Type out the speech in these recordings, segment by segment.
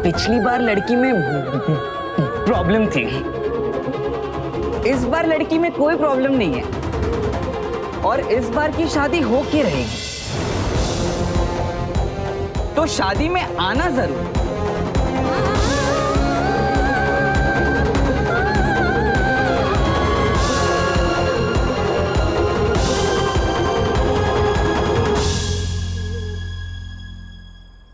पिछली बार लड़की में प्रॉब्लम थी, इस बार लड़की में कोई प्रॉब्लम नहीं है और इस बार की शादी हो के रहेगी, तो शादी में आना जरूर।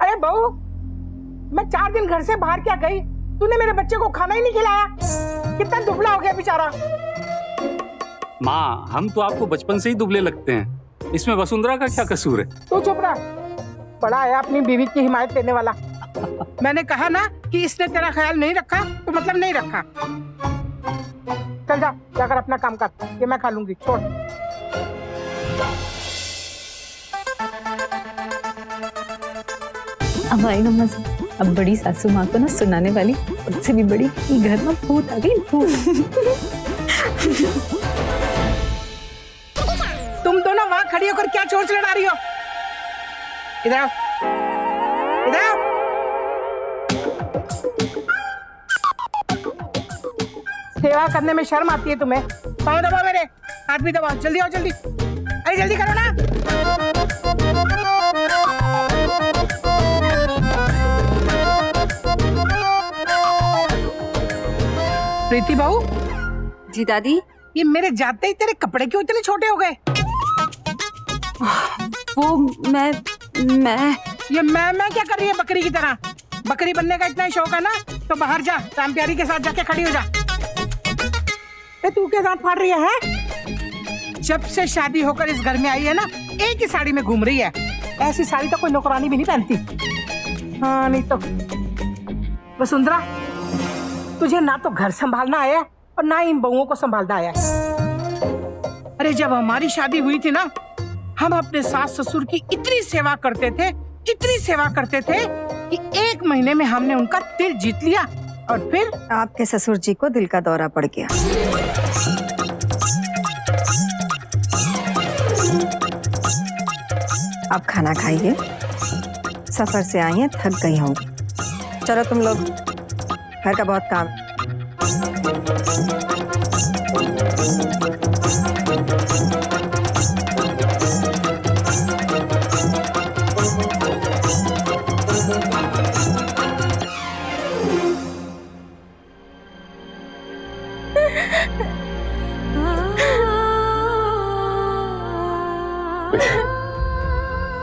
अरे बहू, मैं 4 दिन घर से बाहर क्या गई, तूने मेरे बच्चे को खाना ही नहीं खिलाया। कितना दुबला हो गया बेचारा। माँ, हम तो आपको बचपन से ही दुबले लगते हैं, इसमें वसुंधरा का क्या कसूर है? तू चुप रहा, बड़ा है अपनी बीवी की हिमायत करने वाला। मैंने कहा ना कि इसने तेरा ख्याल नहीं रखा तो मतलब नहीं रखा। चल जा, जाकर अपना काम कर, ये मैं खा लूंगी, छोड़। हमारी नम्मा से अब बड़ी सासू माँ को ना सुनाने वाली, उससे भी बड़ी घर में भूत आ गई, भूत। तुम दोनों वहां खड़ी होकर क्या चोंच लड़ा रही हो? इधर आओ, इधर आओ। सेवा करने में शर्म आती है तुम्हें? पाँव दबाओ मेरे, हाथ भी दबाओ, जल्दी आओ, जल्दी। अरे जल्दी करो ना। प्रीति बहू। जी दादी। ये मेरे जाते ही तेरे कपड़े क्यों इतने छोटे हो गए? वो मैं ये मैं क्या कर रही है बकरी की तरह? बकरी बनने का इतना ही शौक है ना, तो बाहर जा, राम प्यारी के साथ जाके खड़ी हो जा। तू के साथ फाड़ रही है? जब से शादी होकर इस घर में आई है ना, एक ही साड़ी में घूम रही है। ऐसी साड़ी तो कोई नौकरानी भी नहीं पहनती। हाँ नहीं तो। वसुंधरा, तुझे ना तो घर संभालना आया और ना इन बहुओं को संभालना आया। अरे जब हमारी शादी हुई थी ना, हम अपने सास ससुर की इतनी सेवा करते थे, इतनी सेवा करते थे कि 1 महीने में हमने उनका दिल जीत लिया। और फिर आपके ससुर जी को दिल का दौरा पड़ गया। अब खाना खाइए, सफर से आई हैं, थक गई होंगी। चलो तुम लोग, घर का बहुत काम।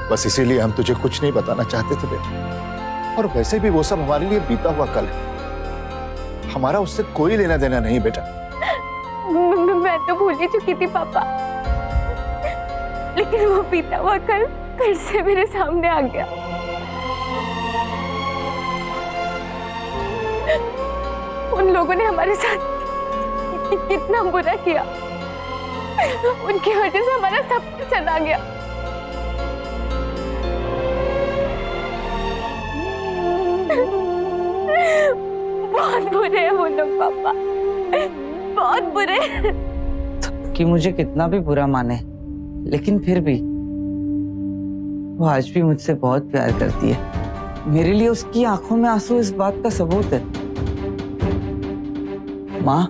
बस इसीलिए हम तुझे कुछ नहीं बताना चाहते थे बेटा, और वैसे भी वो सब हमारे लिए बीता हुआ कल है, हमारा उससे कोई लेना देना नहीं बेटा। मैं तो भूल ही चुकी थी पापा, लेकिन वो बीता हुआ कल फिर से मेरे सामने आ गया। उन लोगों ने हमारे साथ कितना बुरा किया, उनकी वजह से हमारा सब कुछ चला गया। बहुत बुरे हैं वो लोग पापा, बहुत बुरे। कि मुझे कितना भी बुरा माने, लेकिन फिर भी वो आज भी मुझसे बहुत प्यार करती है। मेरे लिए उसकी आंखों में आंसू इस बात का सबूत है। माँ,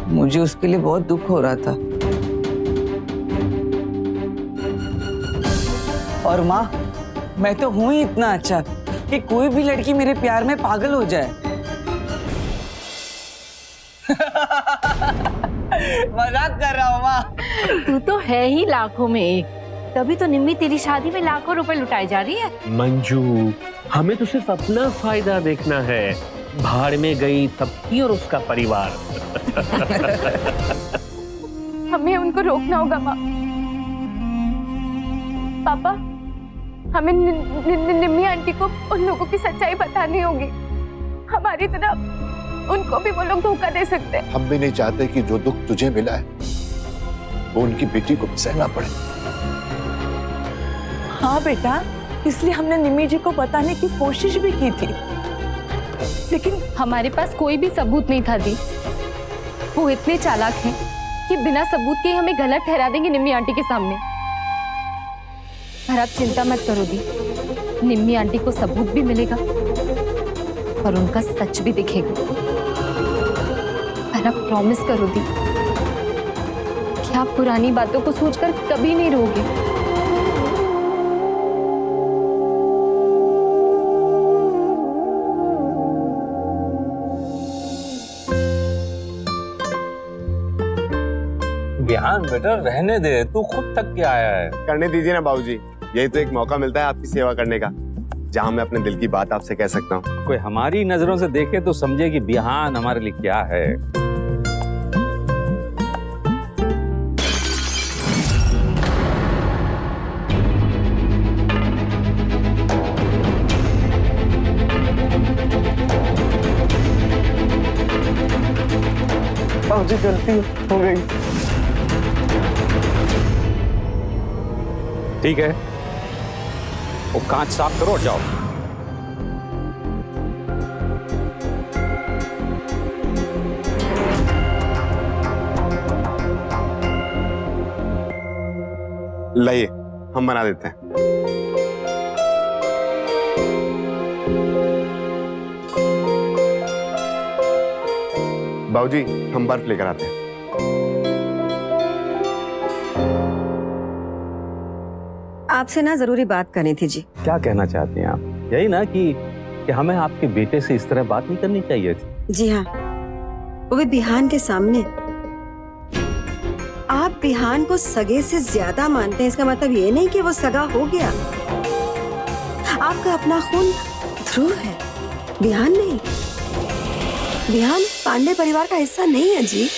मुझे उसके लिए बहुत दुख हो रहा था। और माँ, मैं तो हूं ही इतना अच्छा कि कोई भी लड़की मेरे प्यार में पागल हो जाए। मजाक कर रहा हूँ माँ। तू तो है ही लाखों में एक, तभी तो निम्मी तेरी शादी में लाखों रुपए लुटाई जा रही है। मंजू, हमें तो सिर्फ अपना फायदा देखना है। भाड़ में गई तप्ती और उसका परिवार। हमें उनको रोकना होगा माँ। पापा, हमें निम्मी आंटी को उन लोगों की सच्चाई बतानी होगी। हमारी तरह उनको भी वो लोग धोखा दे सकते हैं। हम भी नहीं चाहते कि जो दुख तुझे मिला है वो उनकी बेटी को सहना पड़े। हाँ बेटा, इसलिए हमने निम्मी जी को बताने की कोशिश भी की थी, लेकिन हमारे पास कोई भी सबूत नहीं था दी। वो इतने चालाक हैं कि बिना सबूत के हमें गलत ठहरा देंगे निम्मी आंटी के सामने। पर आप चिंता मत करो दी, निम्मी आंटी को सबूत भी मिलेगा और उनका सच भी दिखेगा। पर आप प्रॉमिस करो दी कि आप पुरानी बातों को सोचकर कभी नहीं रोगे। बिहान बेटा रहने दे, तू खुद थक के आया है। करने दीजिए ना बाबूजी, यही तो एक मौका मिलता है आपकी सेवा करने का, जहाँ मैं अपने दिल की बात आपसे कह सकता हूँ। कोई हमारी नजरों से देखे तो समझे कि बिहान हमारे लिए क्या है। बाबूजी गलती हो गई। ठीक है, वो कांच साफ करो और जाओ। लाइए, हम बना देते हैं। बाबूजी, हम बर्फ लेकर आते हैं। आपसे ना जरूरी बात करनी थी जी। क्या कहना चाहते हैं आप? यही ना कि हमें आपके बेटे से इस तरह बात नहीं करनी चाहिए थी। जी हाँ, वो भी बिहान के सामने। आप बिहान को सगे से ज्यादा मानते हैं, इसका मतलब ये नहीं कि वो सगा हो गया। आपका अपना खून ध्रुव है, बिहान नहीं। बिहान पांडे परिवार का हिस्सा नहीं है जी।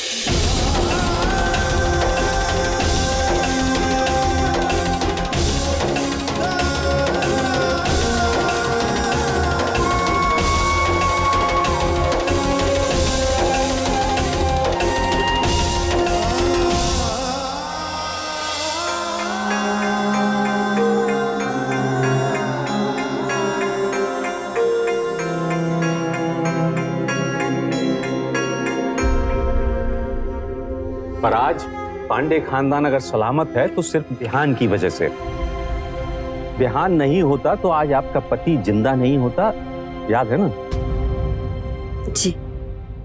पर आज पांडे खानदान अगर सलामत है तो सिर्फ बिहान की वजह से। बिहान नहीं होता तो आज आपका पति जिंदा नहीं होता, याद है ना? जी।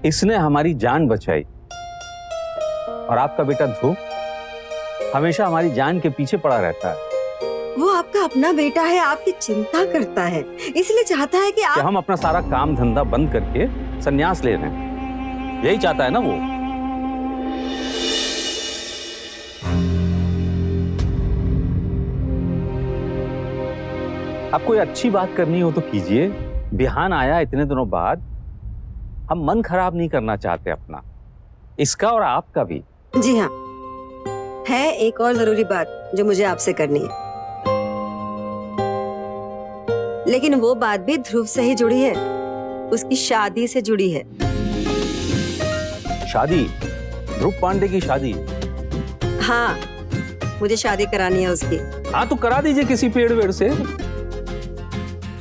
इसने हमारी जान बचाई और आपका बेटा ध्रुव हमेशा हमारी जान के पीछे पड़ा रहता है। वो आपका अपना बेटा है, आपकी चिंता करता है, इसलिए चाहता है कि हम अपना सारा काम धंधा बंद करके संन्यास ले रहे हैं। यही चाहता है ना वो। अब कोई अच्छी बात करनी हो तो कीजिए। बिहान आया इतने दिनों बाद, हम मन खराब नहीं करना चाहते अपना, इसका और आपका भी। जी हाँ, है एक और जरूरी बात जो मुझे आपसे करनी है, लेकिन वो बात भी ध्रुव से ही जुड़ी है, उसकी शादी से जुड़ी है। शादी? ध्रुव पांडे की शादी? हाँ, मुझे शादी करानी है उसकी। हाँ तो करा दीजिए किसी पेड़ वेड़ से,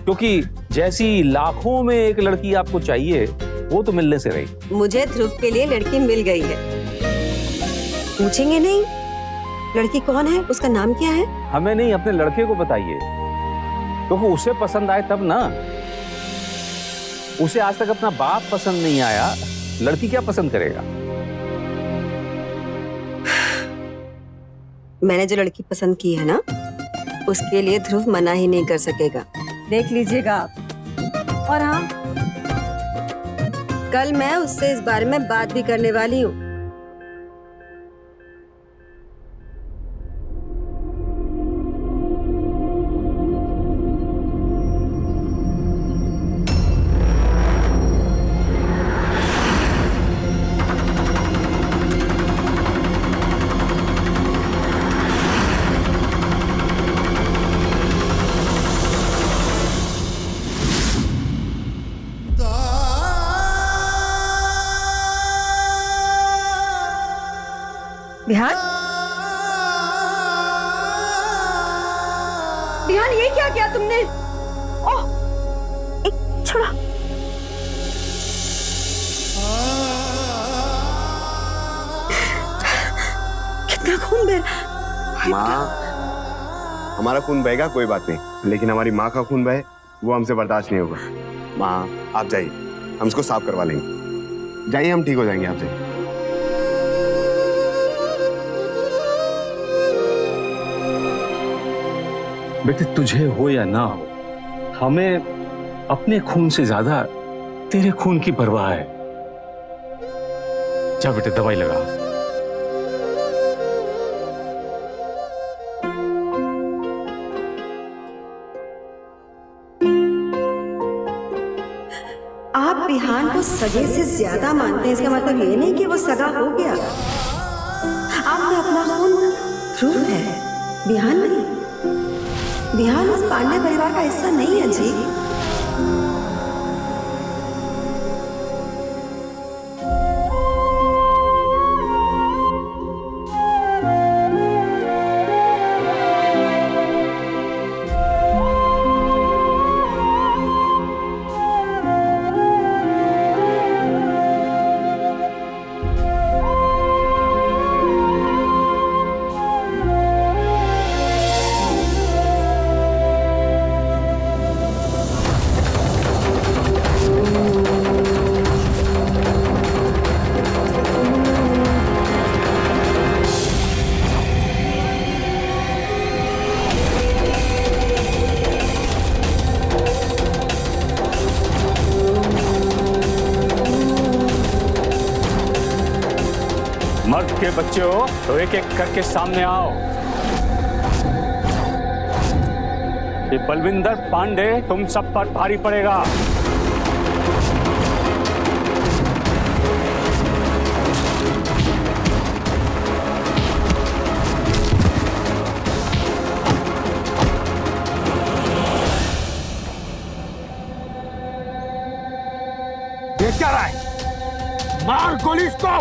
क्योंकि जैसी लाखों में एक लड़की आपको चाहिए वो तो मिलने से रही। मुझे ध्रुव के लिए लड़की मिल गई है। पूछेंगे नहीं लड़की कौन है, उसका नाम क्या है? हमें नहीं, अपने लड़के को बताइए, क्योंकि उसे पसंद आए तब ना। उसे आज तक अपना बाप पसंद नहीं आया, लड़की क्या पसंद करेगा? मैंने जो लड़की पसंद की है ना, उसके लिए ध्रुव मना ही नहीं कर सकेगा, देख लीजिएगा आप। और हाँ, कल मैं उससे इस बारे में बात भी करने वाली हूँ। बिहान, बिहान ये क्या किया तुमने? ओह, एक छोड़ा। कितना खून बह रहा। माँ, हमारा खून बहेगा कोई बात नहीं, लेकिन हमारी माँ का खून बहे वो हमसे बर्दाश्त नहीं होगा। माँ आप जाइए, हम इसको साफ करवा लेंगे। जाइए, हम ठीक हो जाएंगे, आप जाइए। बेटे तुझे हो या ना हो, हमें अपने खून से ज्यादा तेरे खून की परवाह है। जा बेटे दवाई लगा। आप बिहान को सगे से ज्यादा मानते हैं, इसका मतलब ये नहीं कि वो सगा हो गया। आपका अपना खून ध्रुव है, बिहान नहीं। बिहान उस पांडे परिवार का हिस्सा नहीं है जी। मर्द के बच्चे हो तो एक एक करके सामने आओ। ये बलविंदर पांडे तुम सब पर भारी पड़ेगा। ये क्या रहा है? मार गोली इसको।